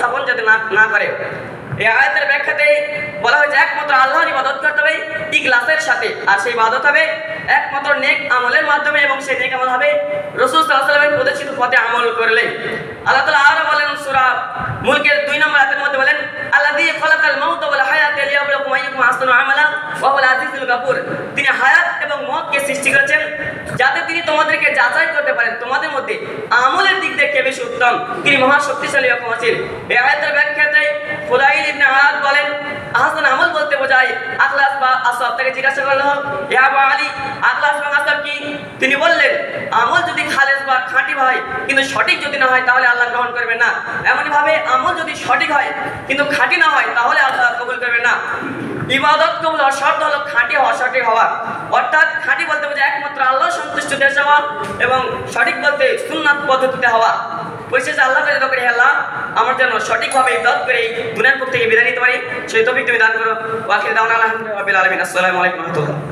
স্থাপন যাতে না করে। এই আয়াতের ব্যাখ্যাতে বলা হয়েছে একমাত্র আল্লাহর ইবাদত করতে হবে ইখলাসের সাথে, আর সেই ইবাদত হবে একমাত্র নেক আমলের মাধ্যমে, এবং সেই নেক আমল হবে রাসূল সাল্লাল্লাহু আলাইহি ওয়াসাল্লামের প্রদর্শিত পথে আমল করলে। আল্লাহ তাআলা আরো বলেন সূরা মুলকের 2 নম্বর আয়াতের মধ্যে বলেন আল্লাযী খালাকাল মাউতা ওয়াল হায়াতা লিয়াবলুয়াকুম আইয়ুকুম আহসানু আমালা ওয়া হুয়াল আজিজুল গাফুর। তিনি হায়াত এবং মওতকে সৃষ্টি করেছেন যাতে তিনি তোমাদেরকে যাচাই করতে পারেন তোমাদের মধ্যে আমলের দিক থেকে কে বেশি উত্তম, তিনি মহা শক্তিশালী ও ক্ষমাশীল। এই আয়াতের ব্যাখ্যাতে ফুদাইল ইবনে আয়াদ বলেন আহসান আমল বলতে বোঝায় আখলাস বা আসওয়াব। তাকে জিজ্ঞাসা করা হলো হে আবু আলী আখলাস বা আসওয়াব কি? তিনি বললেন আমল যদি খালেস বা খাঁটি হয় কিন্তু সঠিক যদি না হয় তাহলে আল্লাহ গ্রহণ করবেন না। এমনই ভাবে আমল যদি সঠিক হয় কিন্তু খাঁটি না হয় তাহলে আল্লাহ কবুল করবেন না। ইবাদত কবুল হওয়ার শর্ত হলো খাঁটি হওয়া, সঠিক হওয়া। অর্থাৎ খাঁটি বলতে বোঝায় একমাত্র আল্লাহ সন্তুষ্ট দেশ হওয়া, এবং সঠিক বলতে সুন্নাত পদ্ধতিতে হওয়া। পরিশেষে আল্লাহ কাছে দোয়া করি, আল্লাহ আমার জন্য সঠিকভাবে ইবাদত করে এই দুনিয়ার পথ থেকে বিদায় নিতে পারি সেই তৌফিক তুমি দান করো। ওয়া আখিরু দাওয়ানা আলহামদুলিল্লাহি রাব্বিল আলামিন। আসসালামু আলাইকুম ওয়া রাহমাতুল্লাহ।